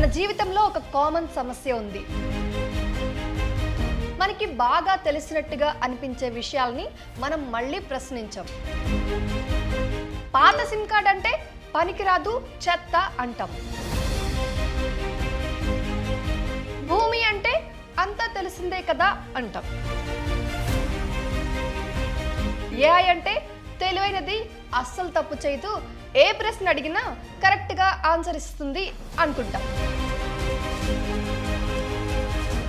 మన జీవితంలో ఒక కామన్ సమస్య ఉంది. మనకి బాగా తెలిసినట్టుగా అనిపించే విషయాల్ని మనం మళ్ళీ ప్రశ్నించాం. పాత సిమ్ కార్డ్ అంటే పనికిరాదు, చెత్త అంటాం. భూమి అంటే అంతా తెలిసిందే కదా అంటాం. ఏఐ అంటే తెలివైనది, అస్సలు తప్పు చేయదు, ఏ ప్రశ్న అడిగినా కరెక్ట్గా ఆన్సర్ ఇస్తుంది అనుకుంటాం.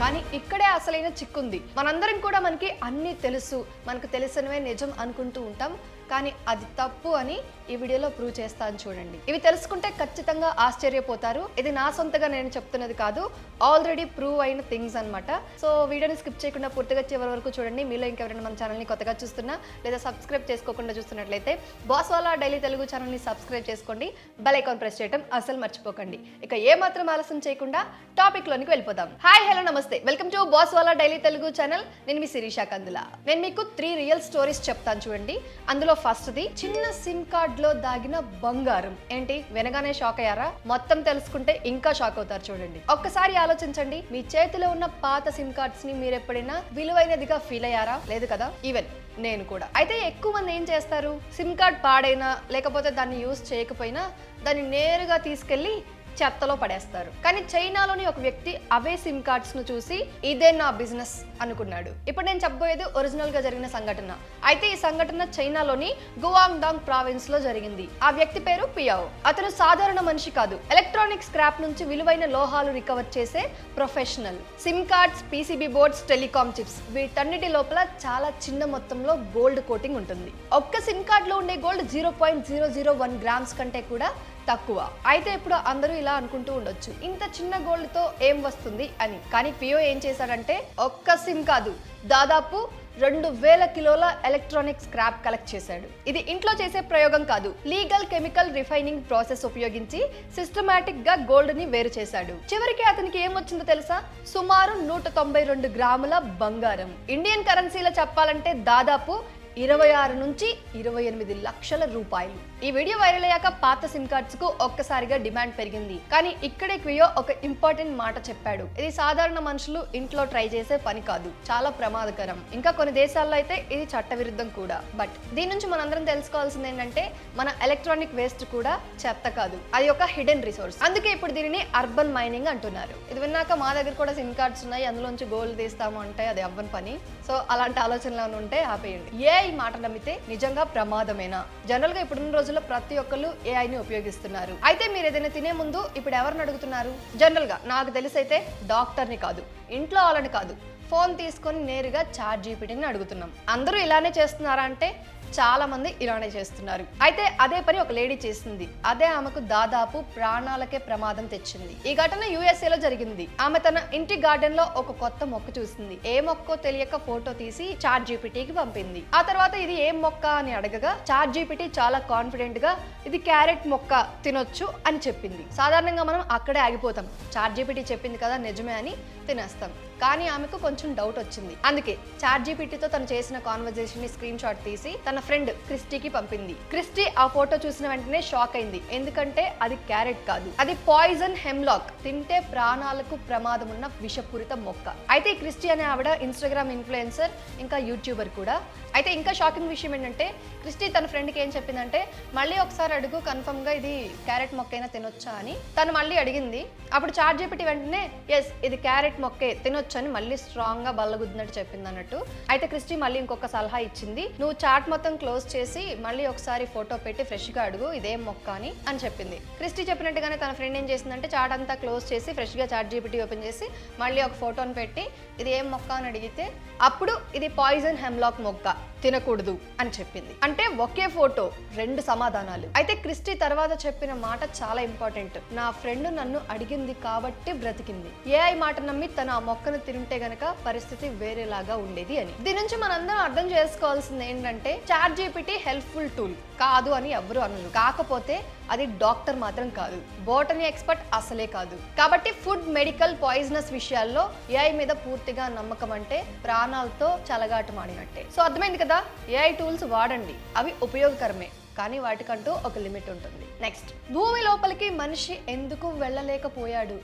కానీ ఇక్కడే అసలైన చిక్కుంది. మనందరం కూడా మనకి అన్నీ తెలుసు, మనకు తెలిసినవే నిజం అనుకుంటూ ఉంటాం. కానీ అది తప్పు అని ఈ వీడియోలో ప్రూవ్ చేస్తాను చూడండి. ఇవి తెలుసుకుంటే ఖచ్చితంగా ఆశ్చర్యపోతారు. ఇది నా సొంతగా నేను చెప్తున్నది కాదు, ఆల్రెడీ ప్రూవ్ అయిన థింగ్స్ అనమాట. సో వీడియోని స్కిప్ చేయకుండా పూర్తిగా చివరి వరకు చూడండి. మీలో ఇంకెవరైనా మన ఛానల్ని కొత్తగా చూస్తున్నా లేదా సబ్స్క్రైబ్ చేసుకోకుండా చూస్తున్నట్లయితే బాస్ వాలా డైలీ తెలుగు ఛానల్ని సబ్స్క్రైబ్ చేసుకోండి, బెల్ ఐకాన్ ప్రెస్ చేయడం అసలు మర్చిపోకండి. ఇక ఏ మాత్రం ఆలస్యం చేయకుండా టాపిక్ లోనికి వెళ్ళిపోదాం. హాయ్, హలో, నమస్తే, welcome to boss wala daily Telugu channel. నేను మీ శిరీష కందుల. నేను మీకు 3 రియల్ స్టోరీస్ చెప్తాను చూడండి. అందులో ఫస్ట్ది చిన్న సిమ్ కార్డ్ లో దాగిన బంగారం. ఏంటి వినగానే షాక్ అయ్యారా? మొత్తం తెలుసుకుంటే ఇంకా షాక్ అవుతారు చూడండి. ఒక్కసారి ఆలోచించండి, మీ చేతిలో ఉన్న పాత సిమ్ కార్డ్స్ ని మీరు ఎప్పుడైనా విలువైనదిగా ఫీల్ అయ్యారా? లేదు కదా, ఈవెన్ నేను కూడా. అయితే ఎక్కువ మంది ఏం చేస్తారు, సిమ్ కార్డ్ పాడైనా లేకపోతే దాన్ని యూజ్ చేయకపోయినా దాన్ని నేరుగా తీసుకెళ్లి చెత్తలో పడేస్తారు. కానీ చైనాలోని ఒక వ్యక్తి అవే సిమ్ కార్డ్స్ ను చూసి ఇదే నా బిజినెస్ అనుకున్నాడు. ఇప్పుడు నేను చెప్పబోయేది ఒరిజినల్ గా జరిగిన సంఘటన. అయితే ఈ సంఘటన చైనాలోని గువాంగ్డాంగ్ ప్రావిన్స్ లో జరిగింది. ఆ వ్యక్తి పేరు పియావో. అతను సాధారణ మనిషి కాదు, ఎలక్ట్రానిక్ స్క్రాప్ నుంచి విలువైన లోహాలు రికవర్ చేసే professional. SIM cards, PCB boards, telecom chips, వీటన్నిటి లోపల చాలా చిన్న మొత్తంలో గోల్డ్ కోటింగ్ ఉంటుంది. ఒక్క సిమ్ కార్డ్ లో ఉండే గోల్డ్ 0.001 గ్రామ్స్ కంటే కూడా తక్కువ. అయితే ఇప్పుడు అందరూ ఇలా అనుకుంటూ ఉండొచ్చు, ఇంత చిన్న గోల్డ్ తో ఏం వస్తుంది అని. కానీ పియో ఏం చేశాడంటే ఒక్క సిమ్ కాదు, దాదాపు 2000 కిలోల ఎలక్ట్రానిక్ స్క్రాప్ కలెక్ట్ చేశాడు. ఇది ఇంట్లో చేసే ప్రయోగం కాదు, లీగల్ కెమికల్ రిఫైనింగ్ ప్రాసెస్ ఉపయోగించి సిస్టమాటిక్ గా గోల్డ్ ని వేరు చేశాడు. చివరికి అతనికి ఏం వచ్చిందో తెలుసా? సుమారు 192 గ్రాముల బంగారం. ఇండియన్ కరెన్సీలో చెప్పాలంటే దాదాపు 26 నుంచి 28 లక్షల రూపాయలు. ఈ వీడియో వైరల్ అయ్యాక పాత సిమ్ కార్డ్స్ కు ఒక్కసారిగా డిమాండ్ పెరిగింది. కానీ ఇక్కడే క్వియో ఒక ఇంపార్టెంట్ మాట చెప్పాడు. ఇది సాధారణ మనుషులు ఇంట్లో ట్రై చేసే పని కాదు, చాలా ప్రమాదకరం. ఇంకా కొన్ని దేశాల్లో అయితే ఇది చట్టవిరుద్ధం కూడా. బట్ దీని నుంచి మనందరం తెలుసుకోవాల్సింది ఏంటంటే మన ఎలక్ట్రానిక్ వేస్ట్ కూడా చెత్త కాదు, అది ఒక హిడెన్ రిసోర్స్. అందుకే ఇప్పుడు దీనిని అర్బన్ మైనింగ్ అంటున్నారు. ఇది విన్నాక మా దగ్గర కూడా సిమ్ కార్డ్స్ ఉన్నాయి, అందులోంచి గోల్డ్ తీస్తాము అంటే అది అవ్వని పని. సో అలాంటి ఆలోచనలు ఉంటే ఆపేయండి. ఈ మాట నమ్మితే నిజంగా ప్రమాదమేనా? జనరల్ గా ఇప్పుడున్న రోజుల్లో ప్రతి ఒక్కరు ఏఐని ఉపయోగిస్తున్నారు. అయితే మీరు ఏదైనా తినే ముందు ఇప్పుడు ఎవరిని అడుగుతున్నారు? జనరల్ గా నాకు తెలిసైతే డాక్టర్ని కాదు, ఇంట్లో వాళ్ళని కాదు, ఫోన్ తీసుకొని నేరుగా చాట్‌జీపీటీని అడుగుతున్నాం. అందరూ ఇలానే చేస్తున్నారా అంటే చాలా మంది ఇలానే చేస్తున్నారు. అయితే అదే పని ఒక లేడీ చేసింది. అదే ఆమెకు దాదాపు ప్రాణాలకే ప్రమాదం తెచ్చింది. ఈ ఘటన USA లో జరిగింది. ఆమె తన ఇంటి గార్డెన్ లో ఒక కొత్త మొక్క చూసింది. ఏ మొక్కో తెలియక ఫోటో తీసి చాట్‌జీపీటీకి పంపింది. ఆ తర్వాత ఇది ఏం మొక్క అని అడగగా చాట్‌జీపీటీ చాలా కాన్ఫిడెంట్ గా ఇది క్యారెట్ మొక్క, తినొచ్చు అని చెప్పింది. సాధారణంగా మనం అక్కడే ఆగిపోతాం, చాట్‌జీపీటీ చెప్పింది కదా నిజమే అని తినేస్తాం. కానీ ఆమెకు కొంచెం డౌట్ వచ్చింది. అందుకే చాట్‌జీపీటీతో తను చేసిన కాన్వర్జేషన్ ని స్క్రీన్ షాట్ తీసి తన ఫ్రెండ్ క్రిస్టీకి పంపింది. క్రిస్టీ ఆ ఫోటో చూసిన వెంటనే షాక్ అయింది. ఎందుకంటే అది క్యారెట్ కాదు, అది పాయిజన్ హెమ్లాక్, తింటే ప్రాణాలకు ప్రమాదం ఉన్న విషపూరిత మొక్క. అయితే ఈ క్రిస్టీ అనే ఆవిడ ఇన్స్టాగ్రామ్ ఇన్ఫ్లుయెన్సర్, ఇంకా యూట్యూబర్ కూడా. అయితే ఇంకా షాకింగ్ విషయం ఏంటంటే క్రిస్టీ తన ఫ్రెండ్కి ఏం చెప్పిందంటే మళ్ళీ ఒకసారి అడుగు, కన్ఫర్మ్ గా ఇది క్యారెట్ మొక్క అయినా తినొచ్చా అని తను మళ్ళీ అడిగింది. అప్పుడు చాట్‌జీపీటీ వెంటనే ఎస్ ఇది క్యారెట్ మొక్కే, తినొచ్చు అని మళ్ళీ స్ట్రాంగ్ గా బల్లగుద్దినట్టు చెప్పింది అన్నట్టు. అయితే క్రిస్టీ మళ్ళీ ఇంకొక సలహా ఇచ్చింది, నువ్వు చాట్ మొత్తం క్లోజ్ చేసి మళ్ళీ ఒకసారి ఫోటో పెట్టి ఫ్రెష్ గా అడుగు ఇదేం మొక్క అని చెప్పింది. క్రిస్టీ చెప్పినట్టుగానే తన ఫ్రెండ్ ఏం చేసిందంటే చాట్ అంతా క్లోజ్ చేసి ఫ్రెష్ గా చాట్‌జీపీటీ ఓపెన్ చేసి మళ్ళీ ఒక ఫోటోని పెట్టి ఇది ఏం మొక్క అని అడిగితే అప్పుడు ఇది పాయిజన్ హెమ్లాక్ మొక్క, తినకూడదు అని చెప్పింది. అంటే ఒకే ఫోటో 2 సమాధానాలు. అయితే క్రిస్టీ తర్వాత చెప్పిన మాట చాలా ఇంపార్టెంట్, నా ఫ్రెండ్ నన్ను అడిగింది కాబట్టి బ్రతికింది. ఏఐ మాట నమ్మి తన ఆ మొక్కను తింటే గనక పరిస్థితి వేరేలాగా ఉండేది అని. దీని నుంచి మనందరం అర్థం చేసుకోవాల్సింది ఏంటంటే చాట్‌జీపీటీ హెల్ప్ఫుల్ టూల్ కాదు అని ఎవరు అనరు. కాకపోతే అది డాక్టర్ మాత్రం కాదు, బోటనీ ఎక్స్పర్ట్ అసలే కాదు. కాబట్టి ఫుడ్, మెడికల్, పాయిజనస్ విషయాల్లో ఏఐ మీద పూర్తిగా నమ్మకం అంటే ప్రాణాలతో చెలగాటమాడినట్టే. సో అర్థమైంది కదా, ఏఐ టూల్స్ వాడండి, అవి ఉపయోగకరమే, కానీ వాటికంటూ ఒక లిమిట్ ఉంటుంది. నెక్స్ట్, భూమి లోపలికి మనిషి ఎందుకు వెళ్ళలేకపోయాడు?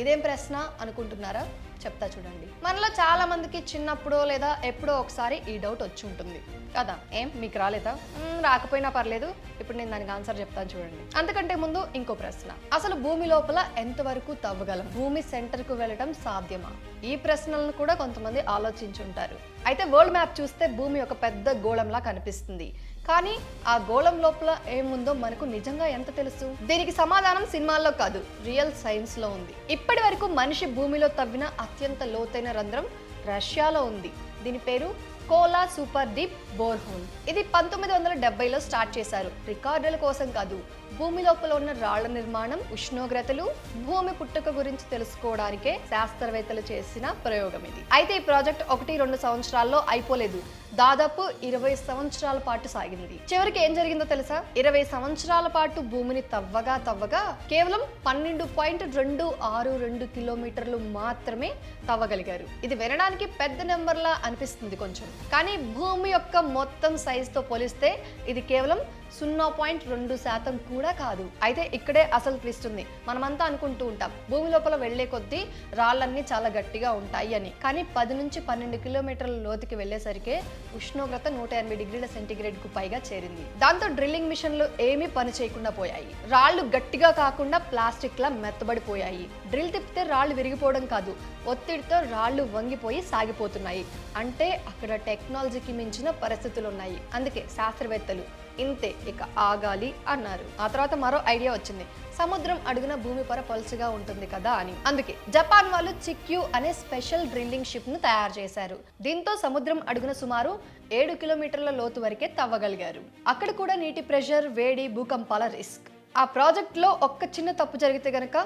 ఇదేం ప్రశ్న అనుకుంటున్నారా? చెప్తా చూడండి. మనలో చాలా మందికి చిన్నప్పుడో లేదా ఎప్పుడో ఒకసారి ఈ డౌట్ వచ్చి ఉంటుంది కదా. ఏం మీకు రాలేదా? రాకపోయినా పర్లేదు, ఇప్పుడు నేను దానికి ఆన్సర్ చెప్తాను చూడండి. అంతకంటే ముందు ఇంకో ప్రశ్న, అసలు భూమి లోపల ఎంతవరకు తవ్వగలం? భూమి సెంటర్ కు వెళ్ళడం సాధ్యమా? ఈ ప్రశ్నలను కూడా కొంతమంది ఆలోచించుంటారు. అయితే వరల్డ్ మ్యాప్ చూస్తే భూమి ఒక పెద్ద గోళంలా కనిపిస్తుంది, కానీ ఆ గోళం లోపల ఏముందో మనకు నిజంగా ఎంత తెలుసు? దీనికి సమాధానం సినిమాల్లో కాదు, రియల్ సైన్స్ లో ఉంది. ఇప్పటి వరకు మనిషి భూమిలో తవ్విన అత్యంత లోతైన రంధ్రం రష్యాలో ఉంది. దీని పేరు కోలా సూపర్ డీప్ బోర్హోల్. ఇది 1970లో స్టార్ట్ చేశారు. రికార్డుల కోసం కాదు, భూమి లోపల ఉన్న రాళ్ల నిర్మాణం, ఉష్ణోగ్రతలు, భూమి పుట్టుక గురించి తెలుసుకోవడానికే శాస్త్రవేత్తలు చేసిన ప్రయోగం ఇది. అయితే ఈ ప్రాజెక్ట్ 1-2 సంవత్సరాల్లో అయిపోలేదు, దాదాపు 20 సంవత్సరాల పాటు సాగింది. చివరికి ఏం జరిగిందో తెలుసా? 20 సంవత్సరాల పాటు భూమిని తవ్వగా కేవలం 12.262 కిలోమీటర్లు మాత్రమే తవ్వగలిగారు. ఇది వినడానికి పెద్ద నెంబర్లా అనిపిస్తుంది కొంచెం, కానీ భూమి యొక్క మొత్తం సైజుతో పోలిస్తే ఇది కేవలం 0.2% కూడా కాదు. అయితే ఇక్కడే అసలు ట్విస్ట్ ఉంది. మనమంతా అనుకుంటూ ఉంటాం భూమి లోపల వెళ్లే కొద్దీ రాళ్ళన్నీ చాలా గట్టిగా ఉంటాయి అని, కానీ 10 నుంచి 12 కిలోమీటర్ల లోతుకి వెళ్లేసరికి ఉష్ణోగ్రత 180 డిగ్రీల సెంటీగ్రేడ్ కు పైగా చేరింది. దాంతో డ్రిల్లింగ్ మిషన్లు ఏమీ పని చేయకుండా పోయాయి. రాళ్లు గట్టిగా కాకుండా ప్లాస్టిక్ లా మెత్తబడిపోయాయి. డ్రిల్ తిప్పితే రాళ్లు విరిగిపోవడం కాదు, ఒత్తిడితో రాళ్లు వంగిపోయి సాగిపోతున్నాయి. అంటే అక్కడ టెక్నాలజీకి మించిన పరిస్థితులు ఉన్నాయి. అందుకే శాస్త్రవేత్తలు ఇంతే, ఇక ఆగాలి అన్నారు. ఆ తర్వాత మరో ఐడియా వచ్చింది, సముద్రం అడుగున భూమి పొర పలుచగా ఉంటుంది కదా అని. అందుకే జపాన్ వాళ్ళు చిక్యూ అనే స్పెషల్ డ్రిల్లింగ్ షిప్ ను తయారు చేశారు. దీంతో సముద్రం అడుగున సుమారు 7 కిలోమీటర్ల లోతు వరకే తవ్వగలిగారు. అక్కడ కూడా నీటి ప్రెషర్, వేడి, భూకంపాల రిస్క్. ఆ ప్రాజెక్ట్ లో ఒక్క చిన్న తప్పు జరిగితే గనక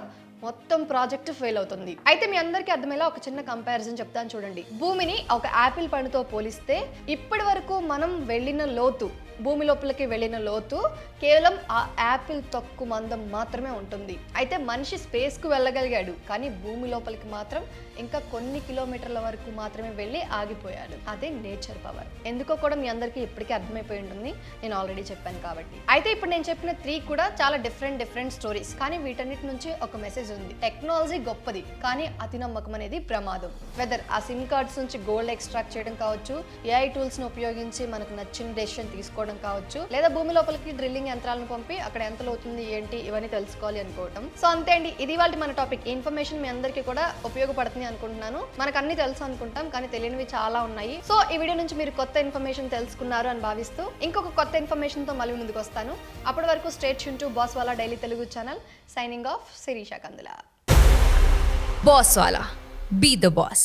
మొత్తం ప్రాజెక్ట్ ఫెయిల్ అవుతుంది. అయితే మీ అందరికీ అర్థమయ్యేలా ఒక చిన్న కంపారిజన్ చెప్తాను చూడండి. భూమిని ఒక యాపిల్ పండుతో పోలిస్తే ఇప్పటి వరకు మనం వెళ్ళిన లోతు, భూమి లోపలికి వెళ్ళిన లోతు కేవలం ఆ యాపిల్ తొక్కు మందం మాత్రమే ఉంటుంది. అయితే మనిషి స్పేస్ కు వెళ్ళగలిగాడు, కానీ భూమి లోపలికి మాత్రం ఇంకా కొన్ని కిలోమీటర్ల వరకు మాత్రమే వెళ్ళి ఆగిపోయాడు. అదే నేచర్ పవర్. ఎందుకో కూడా మీ అందరికీ ఇప్పటికీ అర్థమైపోయి ఉంటుంది, నేను ఆల్రెడీ చెప్పాను కాబట్టి. అయితే ఇప్పుడు నేను చెప్పిన 3 కూడా చాలా డిఫరెంట్ స్టోరీస్, కానీ వీటన్నిటి నుంచి ఒక మెసేజ్ ఉంది. టెక్నాలజీ గొప్పది, కానీ అతి నమ్మకం అనేది ప్రమాదం. వెదర్ ఆ సిమ్ కార్డ్స్ నుంచి గోల్డ్ ఎక్స్ట్రాక్ట్ చేయడం కావచ్చు, ఏఐ టూల్స్ ను ఉపయోగించి మనకు నచ్చిన డెసిషన్ తీసుకోవడం కావచ్చు, లేదా భూమి లోపలికి డ్రిల్లింగ్ యంత్రాలను పంపి అక్కడ ఎంత లోతుంది ఏంటి ఇవన్నీ తెలుసుకోవాలి అనుకోవటం. సో అంతే అండి, ఇది వాళ్ళ మన టాపిక్. ఇన్ఫర్మేషన్ మీ అందరికీ కూడా ఉపయోగపడుతుంది అనుకుంటున్నాను. మనకు అన్ని తెలుసు అనుకుంటాం, కానీ తెలియనివి చాలా ఉన్నాయి. సో ఈ వీడియో నుంచి మీరు కొత్త ఇన్ఫర్మేషన్ తెలుసుకున్నారు అని భావిస్తూ ఇంకొక కొత్త ఇన్ఫర్మేషన్ తో మళ్ళీ ముందుకు వస్తాను. అప్పటి వరకు stay tune to Bosswala daily Telugu channel. Signing off, Sirisha Kandula. Bosswala. Be the boss.